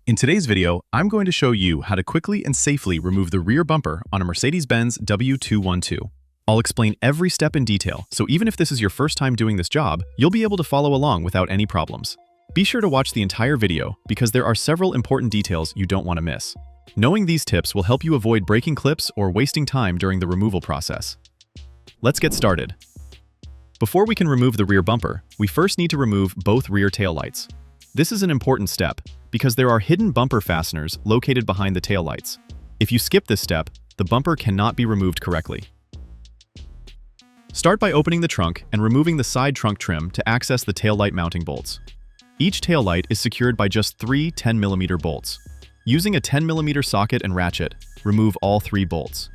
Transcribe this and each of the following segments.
In today's video, I'm going to show you how to quickly and safely remove the rear bumper on a Mercedes-Benz W212. I'll explain every step in detail, so even if this is your first time doing this job, you'll be able to follow along without any problems. Be sure to watch the entire video because there are several important details you don't want to miss. Knowing these tips will help you avoid breaking clips or wasting time during the removal process. Let's get started. Before we can remove the rear bumper, we first need to remove both rear taillights. This is an important step because there are hidden bumper fasteners located behind the taillights. If you skip this step, the bumper cannot be removed correctly. Start by opening the trunk and removing the side trunk trim to access the taillight mounting bolts. Each taillight is secured by just 3 10mm bolts. Using a 10mm socket and ratchet, remove all 3 bolts.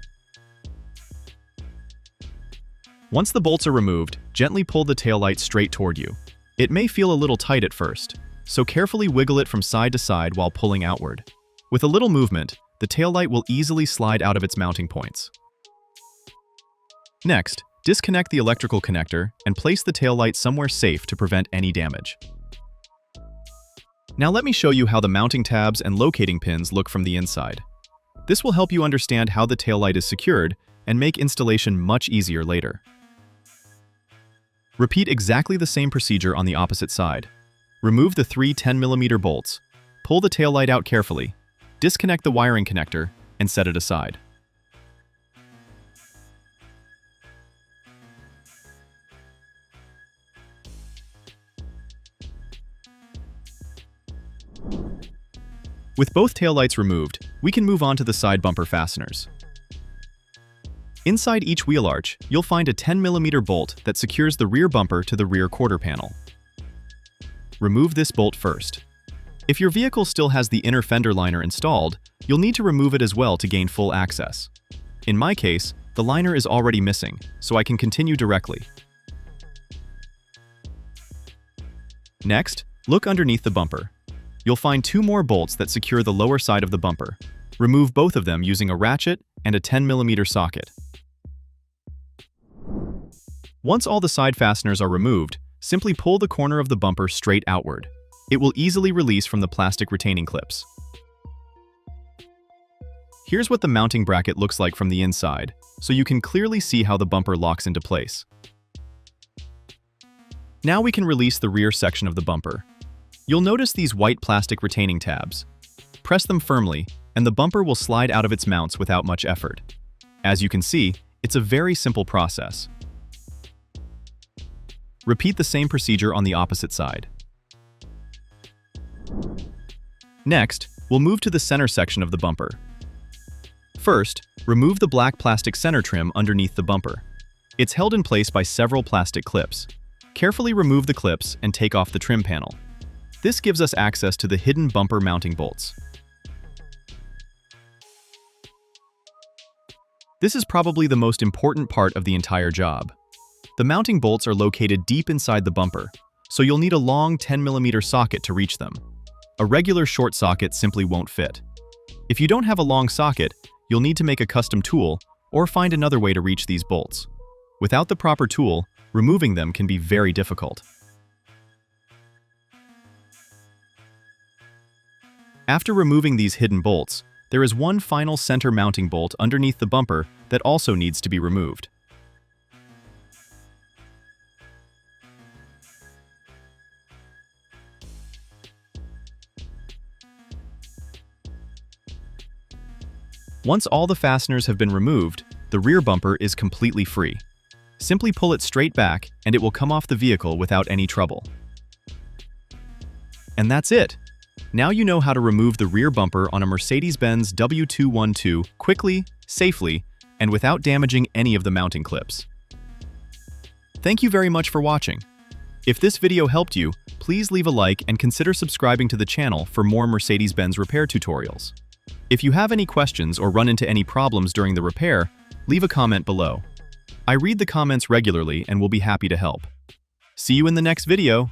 Once the bolts are removed, gently pull the taillight straight toward you. It may feel a little tight at first, so carefully wiggle it from side to side while pulling outward. With a little movement, the taillight will easily slide out of its mounting points. Next, disconnect the electrical connector and place the taillight somewhere safe to prevent any damage. Now let me show you how the mounting tabs and locating pins look from the inside. This will help you understand how the taillight is secured and make installation much easier later. Repeat exactly the same procedure on the opposite side. Remove the 3 10mm bolts, pull the taillight out carefully, disconnect the wiring connector, and set it aside. With both taillights removed, we can move on to the side bumper fasteners. Inside each wheel arch, you'll find a 10mm bolt that secures the rear bumper to the rear quarter panel. Remove this bolt first. If your vehicle still has the inner fender liner installed, you'll need to remove it as well to gain full access. In my case, the liner is already missing, so I can continue directly. Next, look underneath the bumper. You'll find 2 more bolts that secure the lower side of the bumper. Remove both of them using a ratchet and a 10mm socket. Once all the side fasteners are removed, simply pull the corner of the bumper straight outward. It will easily release from the plastic retaining clips. Here's what the mounting bracket looks like from the inside, so you can clearly see how the bumper locks into place. Now we can release the rear section of the bumper. You'll notice these white plastic retaining tabs. Press them firmly, and the bumper will slide out of its mounts without much effort. As you can see, it's a very simple process. Repeat the same procedure on the opposite side. Next, we'll move to the center section of the bumper. First, remove the black plastic center trim underneath the bumper. It's held in place by several plastic clips. Carefully remove the clips and take off the trim panel. This gives us access to the hidden bumper mounting bolts. This is probably the most important part of the entire job. The mounting bolts are located deep inside the bumper, so you'll need a long 10mm socket to reach them. A regular short socket simply won't fit. If you don't have a long socket, you'll need to make a custom tool or find another way to reach these bolts. Without the proper tool, removing them can be very difficult. After removing these hidden bolts, there is one final center mounting bolt underneath the bumper that also needs to be removed. Once all the fasteners have been removed, the rear bumper is completely free. Simply pull it straight back and it will come off the vehicle without any trouble. And that's it! Now you know how to remove the rear bumper on a Mercedes-Benz W212 quickly, safely, and without damaging any of the mounting clips. Thank you very much for watching. If this video helped you, please leave a like and consider subscribing to the channel for more Mercedes-Benz repair tutorials. If you have any questions or run into any problems during the repair, leave a comment below. I read the comments regularly and will be happy to help. See you in the next video!